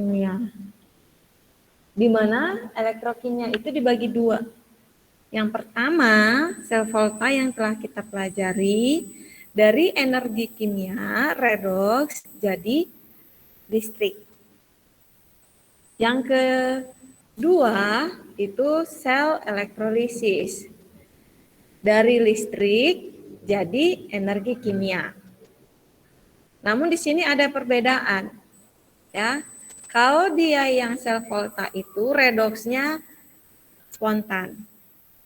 elektrokimia. Di mana elektrokimia itu dibagi dua. Yang pertama, sel volta yang telah kita pelajari dari energi kimia redoks jadi listrik. Yang kedua itu sel elektrolisis. Dari listrik jadi energi kimia. Namun di sini ada perbedaan. Ya. Kalau dia yang sel volta itu redoksnya spontan.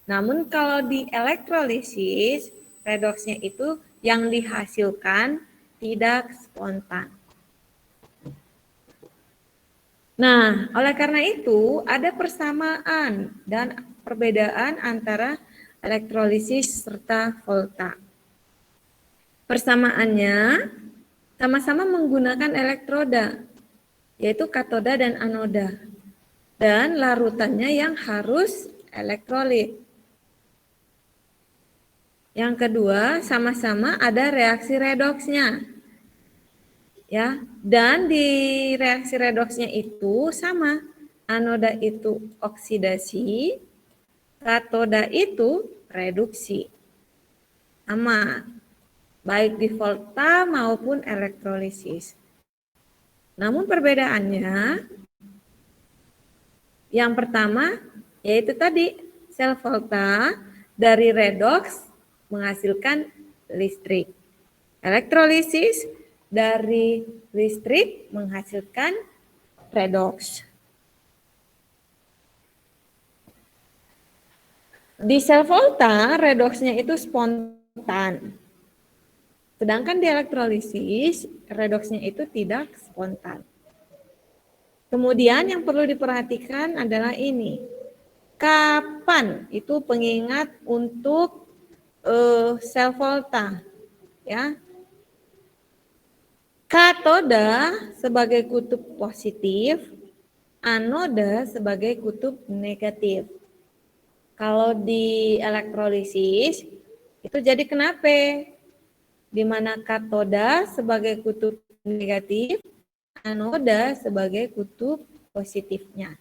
Namun kalau di elektrolisis redoksnya itu yang dihasilkan tidak spontan. Nah, oleh karena itu ada persamaan dan perbedaan antara elektrolisis serta volta. Persamaannya sama-sama menggunakan elektroda, yaitu katoda dan anoda. Dan larutannya yang harus elektrolit. Yang kedua, sama-sama ada reaksi redoksnya. Ya, dan di reaksi redoksnya itu sama. Anoda itu oksidasi, katoda itu reduksi. Sama, baik di volta maupun elektrolisis. Namun perbedaannya, yang pertama yaitu tadi sel volta dari redoks menghasilkan listrik. Elektrolisis dari listrik menghasilkan redoks. Di sel volta redoksnya itu spontan. Sedangkan di elektrolisis redoksnya itu tidak spontan. Kemudian yang perlu diperhatikan adalah ini. Kapan itu pengingat untuk sel volta? Ya. Katoda sebagai kutub positif, anoda sebagai kutub negatif. Kalau di elektrolisis itu jadi kenapa? Di mana katoda sebagai kutub negatif, anoda sebagai kutub positifnya.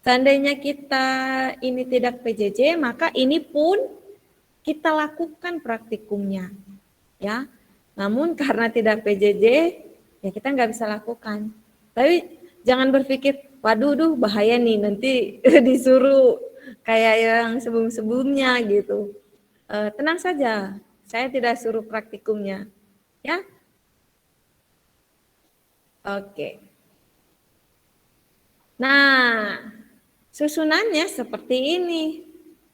Seandainya kita ini tidak PJJ, maka ini pun kita lakukan praktikumnya, ya. Namun karena tidak PJJ, ya kita nggak bisa lakukan. Tapi jangan berpikir, waduh, bahaya nih nanti disuruh kayak yang sebelum-sebelumnya gitu. Tenang saja, saya tidak suruh praktikumnya, ya. Oke. Nah, susunannya seperti ini.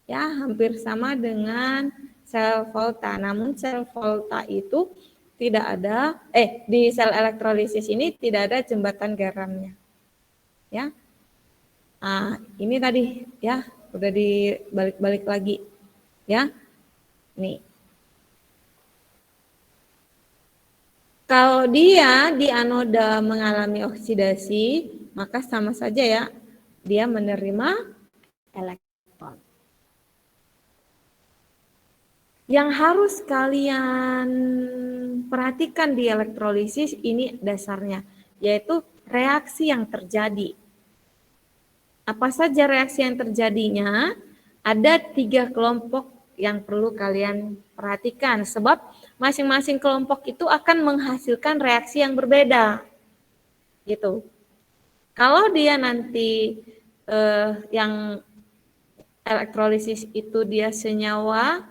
Ya, hampir sama dengan sel volta. Namun sel volta itu tidak ada di sel elektrolisis ini tidak ada jembatan garamnya. Ya. Nah, ini tadi ya, udah dibalik-balik lagi. Ya. Nih. Kalau dia di anoda mengalami oksidasi, maka sama saja ya, dia menerima elektron. Yang harus kalian perhatikan di elektrolisis ini dasarnya, yaitu reaksi yang terjadi. Apa saja reaksi yang terjadinya? Ada 3 kelompok yang perlu kalian perhatikan, sebab masing-masing kelompok itu akan menghasilkan reaksi yang berbeda. Gitu. Kalau dia nanti yang elektrolisis itu dia senyawa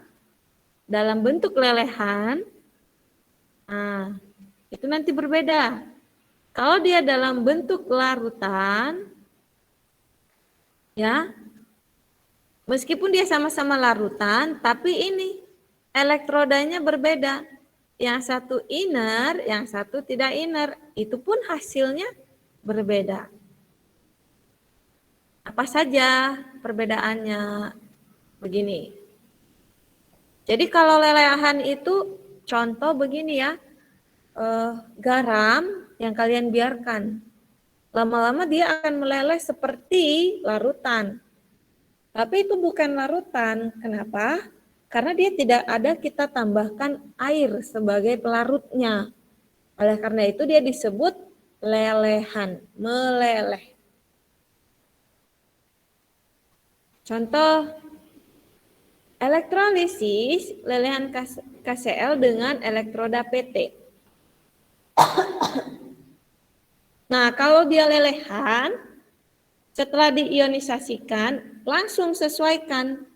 dalam bentuk lelehan, nah, itu nanti berbeda. Kalau dia dalam bentuk larutan, ya, meskipun dia sama-sama larutan, tapi ini elektrodanya berbeda. Yang satu inner, yang satu tidak inner. Itu pun hasilnya berbeda. Apa saja perbedaannya? Begini. Jadi kalau lelehan itu contoh begini ya. Garam yang kalian biarkan. Lama-lama dia akan meleleh seperti larutan. Tapi itu bukan larutan. Kenapa? Karena dia tidak ada kita tambahkan air sebagai pelarutnya. Oleh karena itu dia disebut lelehan, meleleh. Contoh elektrolisis lelehan KCl dengan elektroda PT. Nah, kalau dia lelehan, setelah diionisasikan, langsung sesuaikan.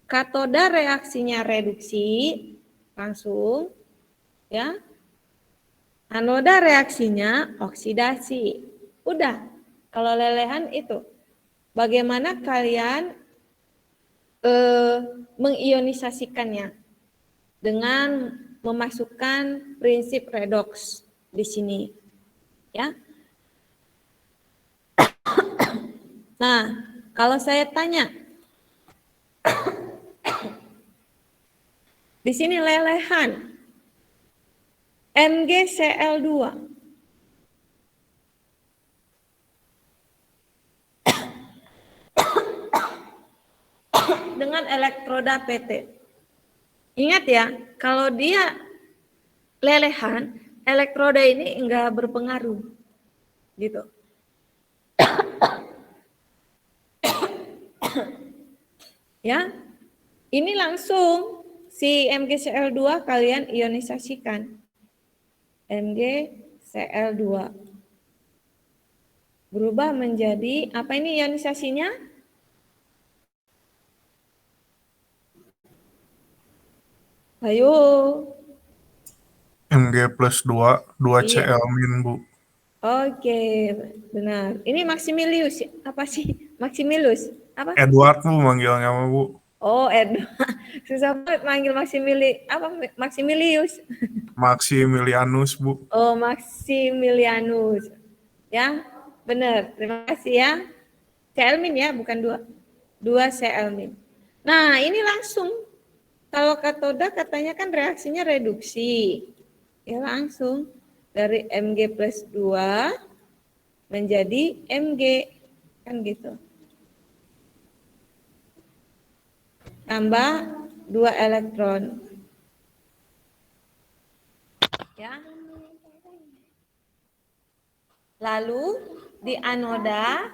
Katoda reaksinya reduksi, langsung, ya. Anoda reaksinya oksidasi. Udah, kalau lelehan itu. Bagaimana kalian mengionisasikannya? Dengan memasukkan prinsip redoks di sini. Ya. Nah, kalau saya tanya, di sini lelehan, MgCl2. Dengan elektroda PT. Ingat ya, kalau dia lelehan, elektroda ini enggak berpengaruh. Gitu. Ya, ini langsung si MgCl2 kalian ionisasikan. MgCl2 berubah menjadi, apa ini ionisasinya? Ayo. Mg+2, 2Cl-, Iya. Bu. Oke, benar. Ini Maximilius, apa sih? Maximilius, apa? Edward, Bu, manggilnya sama, Bu. Oh, susah banget manggil Maximilius. Maximilianus, Bu. Oh, Maximilianus. Ya, benar. Terima kasih ya. Celmin ya, bukan 2 Celmin. Nah, ini langsung. Kalau katoda katanya kan reaksinya reduksi. Ya langsung. Dari Mg+2 menjadi Mg. Kan gitu. Tambah 2 elektron. Ya. Lalu di anoda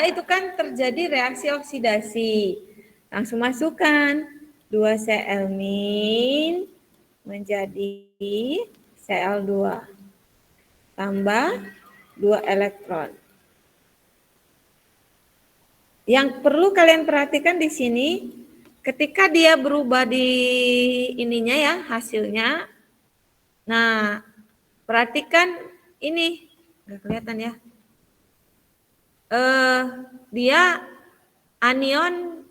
itu kan terjadi reaksi oksidasi. Langsung masukkan 2 Cl- menjadi Cl2. Tambah 2 elektron. Yang perlu kalian perhatikan di sini, ketika dia berubah di ininya ya, hasilnya. Nah, perhatikan ini, nggak kelihatan ya. Dia anion,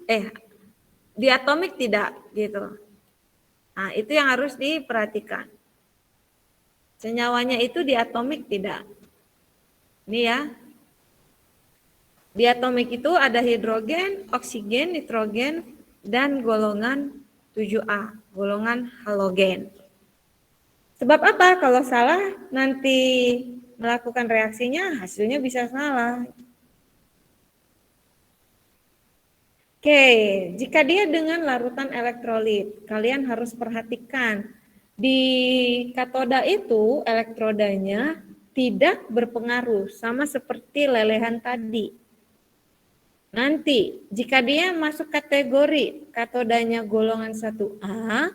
diatomik tidak gitu. Nah, itu yang harus diperhatikan. Senyawanya itu diatomik tidak. Ini ya. Diatomik itu ada hidrogen, oksigen, nitrogen, dan golongan 7A, golongan halogen. Sebab apa? Kalau salah nanti melakukan reaksinya hasilnya bisa salah. Oke, jika dia dengan larutan elektrolit, kalian harus perhatikan di katoda itu elektrodanya tidak berpengaruh sama seperti lelehan tadi. Nanti jika dia masuk kategori katodanya golongan 1A,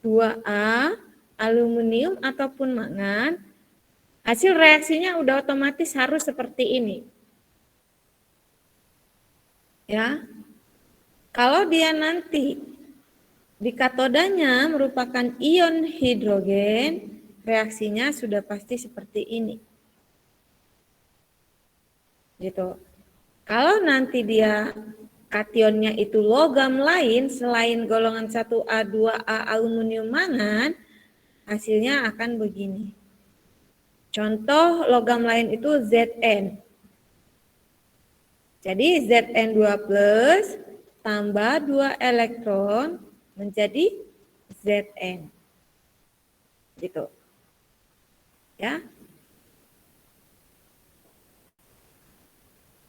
2A, aluminium ataupun mangan, hasil reaksinya udah otomatis harus seperti ini. Ya. Kalau dia nanti di katodanya merupakan ion hidrogen, reaksinya sudah pasti seperti ini. Gitu. Kalau nanti dia kationnya itu logam lain selain golongan 1A, 2A aluminium mangan, hasilnya akan begini. Contoh logam lain itu Zn. Jadi Zn2+ tambah 2 elektron menjadi Zn. Gitu. Ya.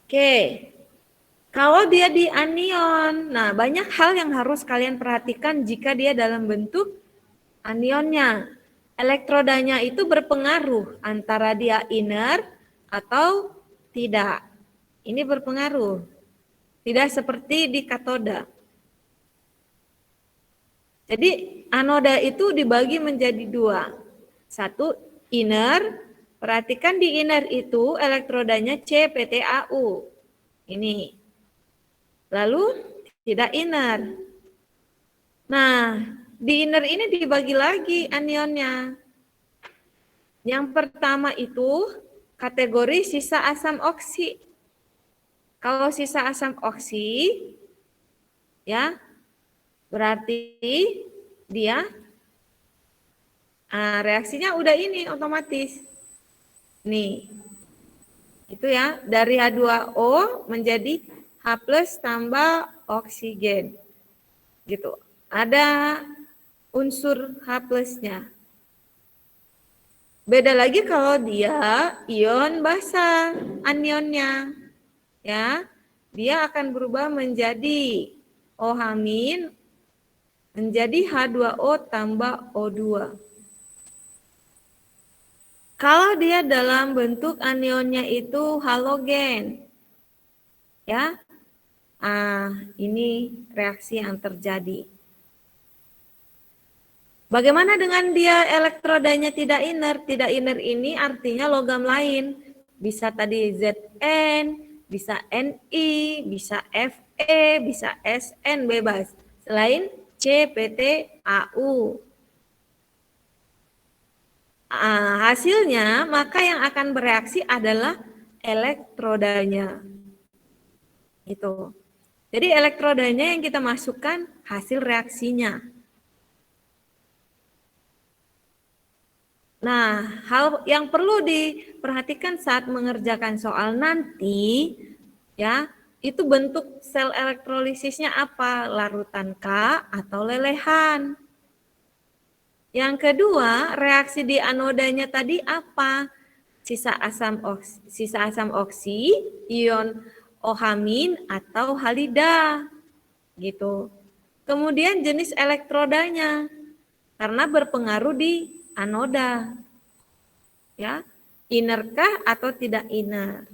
Oke. Kalau dia di anion, nah banyak hal yang harus kalian perhatikan jika dia dalam bentuk anionnya. elektrodanya itu berpengaruh antara dia inner atau tidak. Ini berpengaruh. Tidak seperti di katoda. Jadi anoda itu dibagi menjadi dua. Satu inner, perhatikan di inner itu elektrodanya CPTAU. Ini. Lalu tidak inner. Nah, di inner ini dibagi lagi anionnya. Yang pertama itu kategori sisa asam oksi. Kalau sisa asam oksi, ya, berarti dia reaksinya udah ini otomatis. Nih, itu ya, dari H2O menjadi H plus tambah oksigen. Gitu. Ada unsur H plusnya. Beda lagi kalau dia ion basa, anionnya. Ya, dia akan berubah menjadi OH- menjadi H2O tambah O2. Kalau dia dalam bentuk anionnya itu halogen, ya, ini reaksi yang terjadi. Bagaimana dengan dia elektrodanya tidak inert? Tidak inert ini artinya logam lain. Bisa tadi Zn, bisa Ni, bisa Fe, bisa Sn, bebas. Selain CPTAU. Hasilnya, maka yang akan bereaksi adalah elektrodanya. Itu. Jadi elektrodanya yang kita masukkan hasil reaksinya. Nah, hal yang perlu diperhatikan saat mengerjakan soal nanti, ya, itu bentuk sel elektrolisisnya apa? Larutan K atau lelehan. Yang kedua, reaksi di anodanya tadi apa? Sisa asam oksi, ion OH- atau halida. Gitu. Kemudian jenis elektrodanya, karena berpengaruh di anoda. Ya, innerkah atau tidak inner?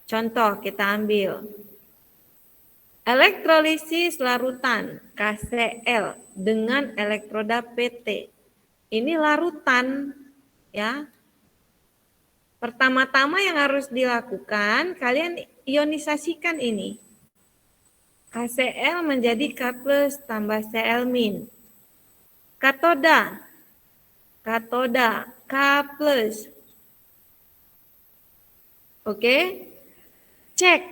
Contoh kita ambil. Elektrolisis larutan KCl dengan elektroda PT. Ini larutan, ya. Pertama-tama yang harus dilakukan, kalian ionisasikan ini. KCl menjadi K+ tambah Cl-. Katoda K+. Oke. Cek.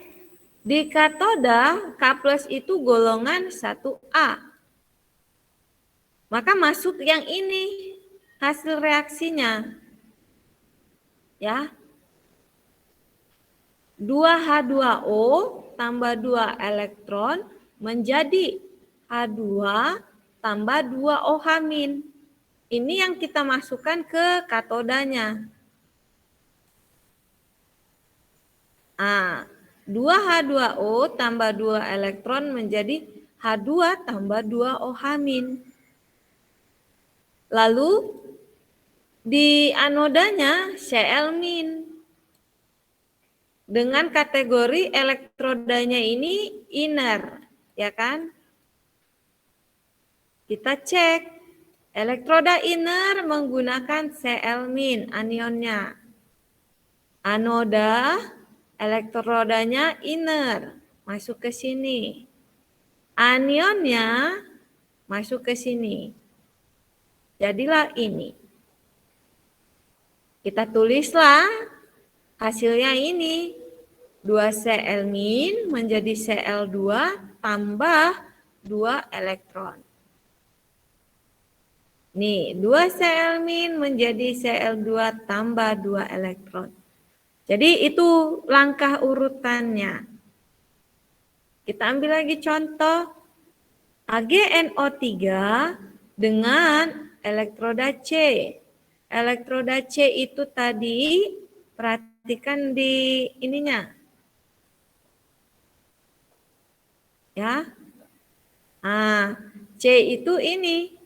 Di katoda K+ itu golongan 1A. Maka masuk yang ini hasil reaksinya. Ya. 2H2O tambah 2 elektron menjadi H2 tambah 2 OH-. Ini yang kita masukkan ke katodanya. 2H2O tambah 2 elektron menjadi H2 tambah 2 OH-. Lalu di anodanya Cl-. Dengan kategori elektrodanya ini inner, ya kan? Kita cek. Elektroda inner menggunakan Cl- anionnya. Anoda elektrodanya inner, masuk ke sini. Anionnya masuk ke sini. Jadilah ini. Kita tulislah hasilnya ini. 2 Cl- menjadi Cl2 tambah 2 elektron. Nih, 2 Cl- menjadi Cl2 tambah 2 elektron. Jadi itu langkah urutannya. Kita ambil lagi contoh. AgNO3 dengan elektroda C. Elektroda C itu tadi, perhatikan di ininya. Ya. C itu ini.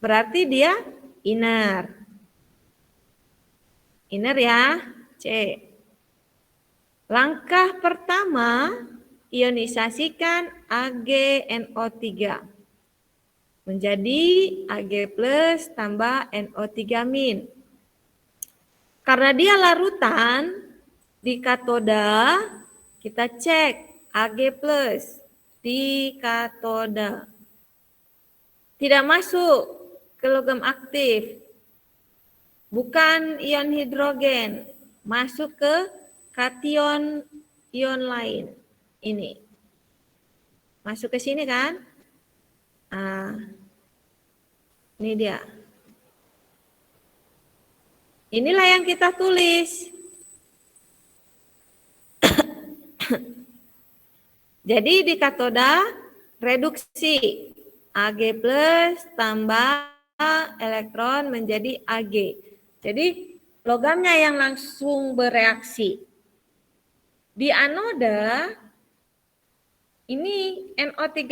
berarti dia inner. Inner ya, C. Langkah pertama, ionisasikan AgNO3 menjadi Ag plus tambah NO3-. Karena dia larutan, di katoda kita cek Ag plus di katoda. Tidak masuk ke logam aktif. Bukan ion hidrogen, masuk ke kation ion lain. Ini. Masuk ke sini kan? Ini dia. Inilah yang kita tulis. Jadi di katoda reduksi Ag plus tambah elektron menjadi Ag. Jadi logamnya yang langsung bereaksi. Di anoda ini NO3-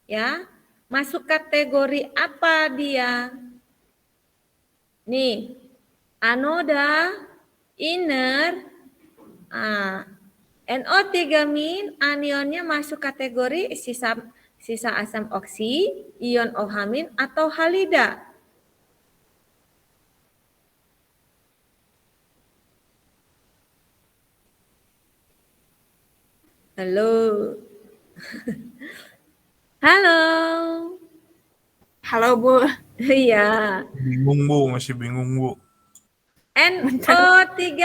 ya. Masuk kategori apa dia? Nih, anoda inner NO3- anionnya masuk kategori sisa asam oksi, ion OH- atau halida. Halo. Halo. Halo, Bu. Iya. Bingung, Bu. Masih bingung, Bu. NO3-.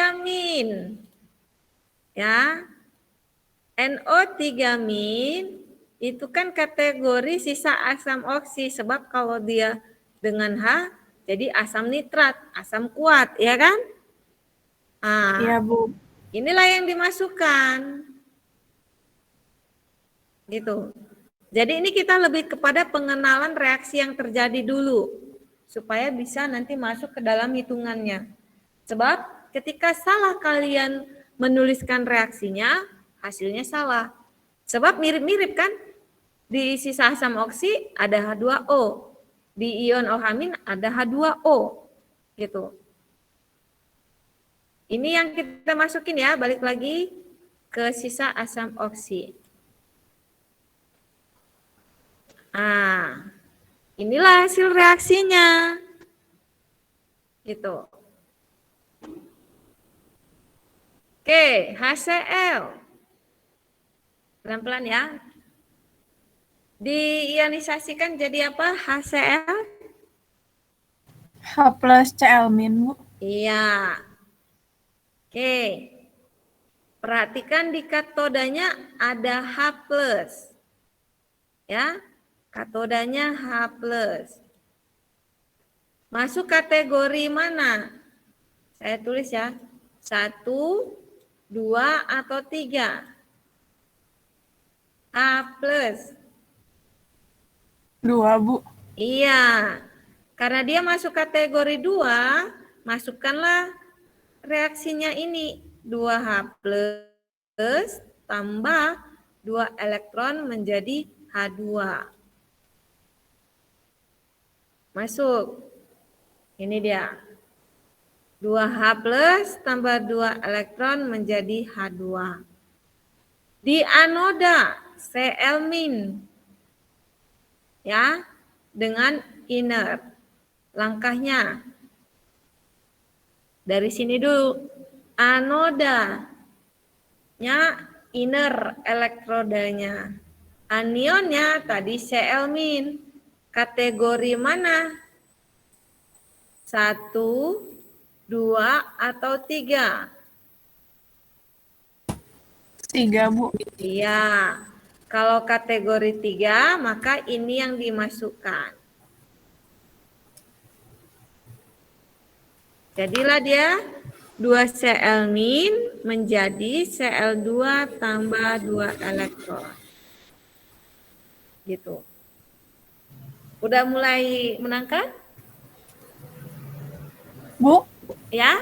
Ya. NO3- itu kan kategori sisa asam oksi, sebab kalau dia dengan H jadi asam nitrat, asam kuat, ya kan? Iya, Bu. Inilah yang dimasukkan. Gitu. Jadi ini kita lebih kepada pengenalan reaksi yang terjadi dulu supaya bisa nanti masuk ke dalam hitungannya. Sebab ketika salah kalian menuliskan reaksinya, hasilnya salah. Sebab mirip-mirip kan? Di sisa asam oksi ada H2O, di ion OH- ada H2O. Gitu. Ini yang kita masukin ya, balik lagi ke sisa asam oksi. Inilah hasil reaksinya. Gitu. Oke, HCl. Pelan-pelan ya. Diionisasikan jadi apa? HCl? H plus Cl-, Bu. Iya. Oke. Perhatikan di katodanya ada H+. Ya. Katodanya H+. Masuk kategori mana? Saya tulis ya. 1, 2, atau 3. H+. 2, Bu. Iya. Karena dia masuk kategori 2, masukkanlah reaksinya ini. 2H+ tambah 2 elektron menjadi H2. Masuk. Ini dia. 2H+ tambah 2 elektron menjadi H2. Di anoda Cl-. Ya, dengan inner. Langkahnya dari sini dulu. Anodanya inner elektrodanya. Anionnya tadi Cl-. Kategori mana? 1, 2, atau 3? 3, Bu. Iya. Kalau kategori 3, maka ini yang dimasukkan. Jadilah dia 2 Cl- menjadi Cl2 tambah 2 elektron. Gitu. Udah mulai menangkap? Bu, Ya?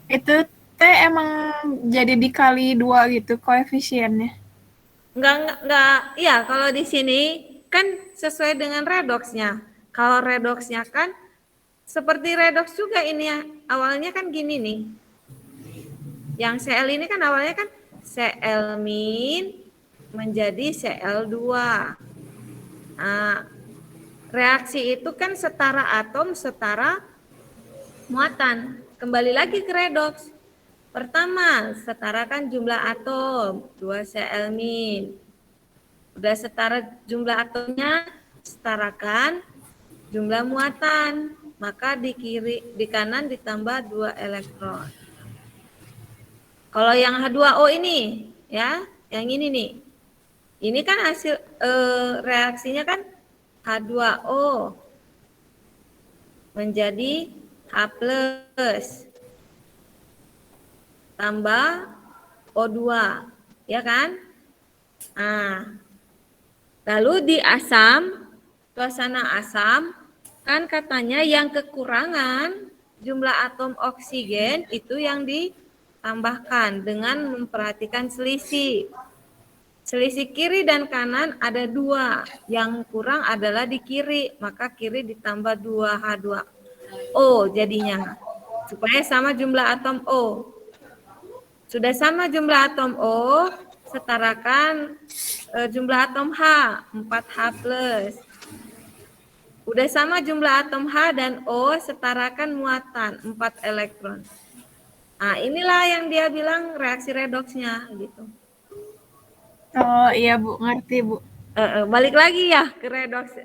itu teh emang jadi dikali 2 gitu koefisiennya. Enggak, iya, kalau di sini kan sesuai dengan redoxnya. Kalau redoksnya kan seperti redoks juga ini ya. Awalnya kan gini nih. Yang Cl ini kan awalnya kan Cl- menjadi Cl2. Nah, reaksi itu kan setara atom, setara muatan. Kembali lagi ke redoks. Pertama, setarakan jumlah atom, 2 Cl-. Udah setara jumlah atomnya, setarakan jumlah muatan. Maka di kanan ditambah 2 elektron. Kalau yang H2O ini, ya, yang ini nih. Ini kan hasil reaksinya kan H2O menjadi H+ tambah O2, ya kan? Nah, lalu di asam, suasana asam, kan katanya yang kekurangan jumlah atom oksigen itu yang ditambahkan dengan memperhatikan selisih. Selisih kiri dan kanan ada 2, yang kurang adalah di kiri, maka kiri ditambah 2 H2O jadinya, supaya sama jumlah atom O. Sudah sama jumlah atom O, setarakan jumlah atom H, 4H+. Udah sama jumlah atom H dan O, setarakan muatan, 4 elektron. Nah, inilah yang dia bilang reaksi redoksnya gitu. Oh iya Bu, ngerti Bu. Balik lagi ya ke redoks.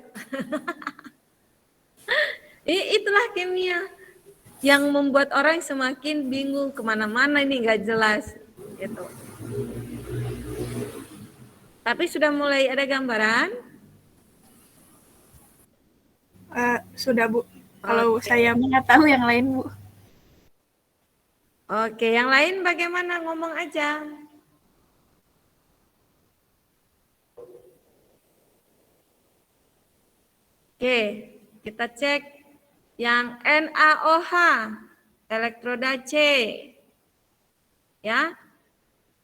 Itulah kimia yang membuat orang semakin bingung kemana-mana, ini nggak jelas gitu. Tapi sudah mulai ada gambaran. Sudah Bu. Kalau saya nggak tahu yang lain Bu. Oke, yang lain bagaimana, ngomong aja. Oke, kita cek yang NaOH, elektroda C. Ya.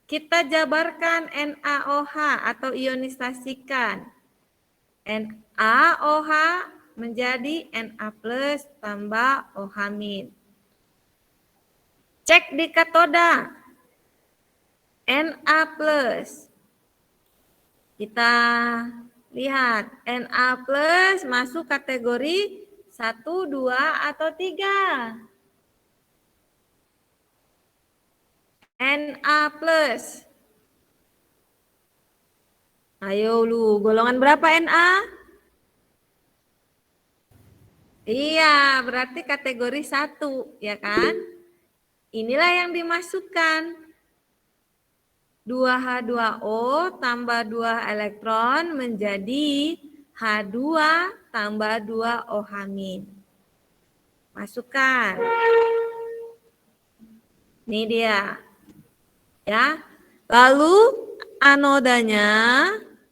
Kita jabarkan NaOH atau ionisasikan. NaOH menjadi Na+ tambah OH-. Cek di katoda. Na+. Kita lihat Na+ masuk kategori 1, 2, atau 3. Na+. Ayo lu, golongan berapa Na? Iya, berarti kategori 1, ya kan? Inilah yang dimasukkan. 2H2O tambah 2 elektron menjadi H2 tambah 2 OH-. Masukkan. Ini dia. Ya. Lalu anodanya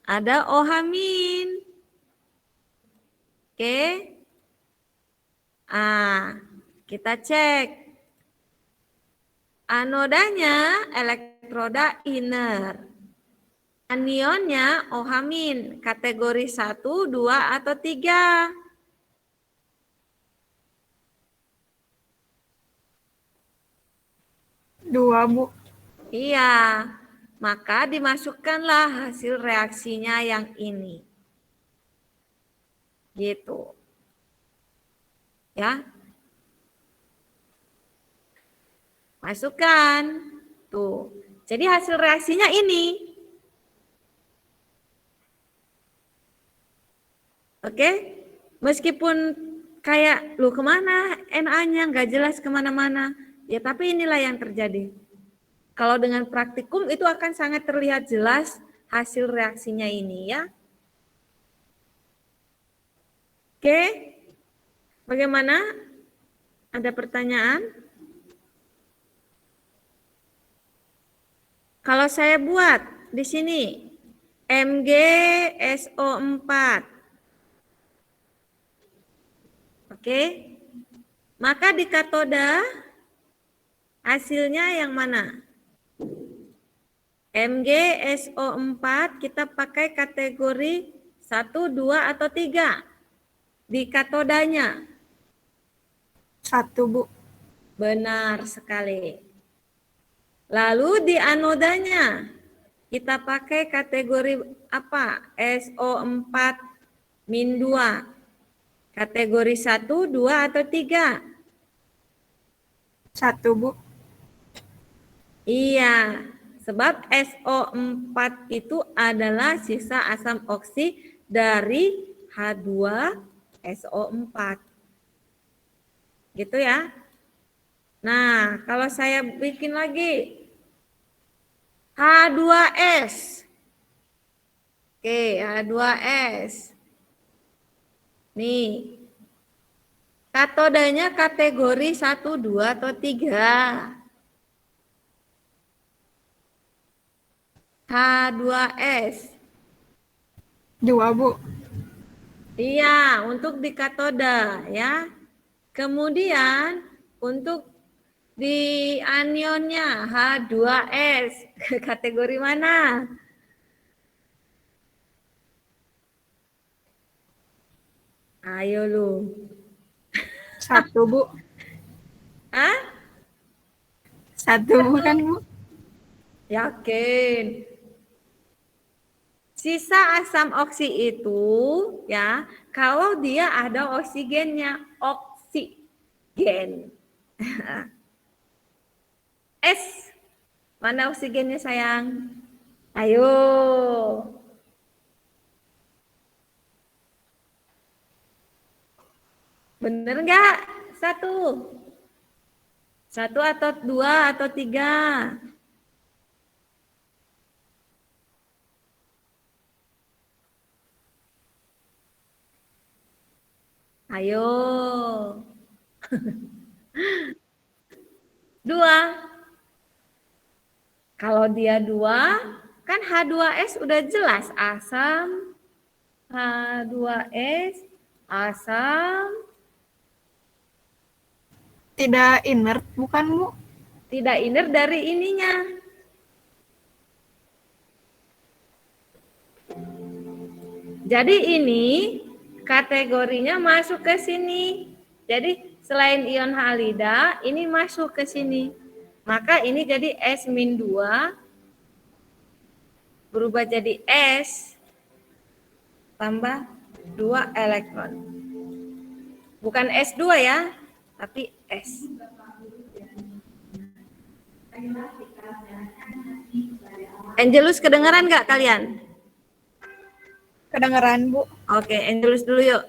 ada OH-. Oke. Kita cek. Anodanya elektroda inner. Anionnya OH-, kategori 1, 2, atau 3. Dua Bu. Iya, maka dimasukkanlah hasil reaksinya yang ini. Gitu. Ya. Masukkan. Tuh. Jadi hasil reaksinya ini. Oke. Meskipun kayak, lu kemana Na-nya, nggak jelas kemana-mana. Ya tapi inilah yang terjadi. Kalau dengan praktikum itu akan sangat terlihat jelas hasil reaksinya ini ya. Oke. Bagaimana? Ada pertanyaan? Kalau saya buat di sini MgSO4. Oke. Maka di katoda hasilnya yang mana? MgSO4 kita pakai kategori 1, 2, atau 3. Di katodanya. 1, Bu. Benar sekali. Lalu di anodanya, kita pakai kategori apa? SO4-2. Kategori 1, 2, atau 3? 1, Bu. Iya, sebab SO4 itu adalah sisa asam oksi dari H2SO4. Gitu ya. Nah, kalau saya bikin lagi H2S. Oke, H2S. Nih, katodanya kategori 1, 2, atau 3? H2S. 2, Bu. Iya, untuk di katoda ya. Kemudian untuk di anionnya H2S. Kategori mana? Ayo lu. 1, Bu. Hah? 1, bukan, Bu? Yakin. Sisa asam oksi itu ya, kalau dia ada oksigennya, oksigen. S, mana oksigennya sayang? Ayo. Bener nggak? 1. 1 atau 2 atau 3? Ayo. 2. Kalau dia 2, kan H2S udah jelas asam. H2S, asam. Tidak inert, bukan, Bu? Tidak inert dari ininya. Jadi ini kategorinya masuk ke sini. Jadi selain ion halida, ini masuk ke sini. Maka ini jadi S-2 berubah jadi S tambah 2 elektron. Bukan S2 ya, tapi S. Angelus kedengeran nggak kalian? Kedengeran, Bu. Oke, Angelus dulu yuk.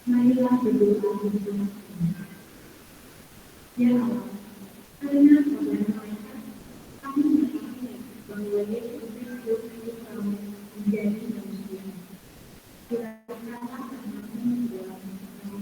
Marilah berdoa bersama-sama. Ya Allah,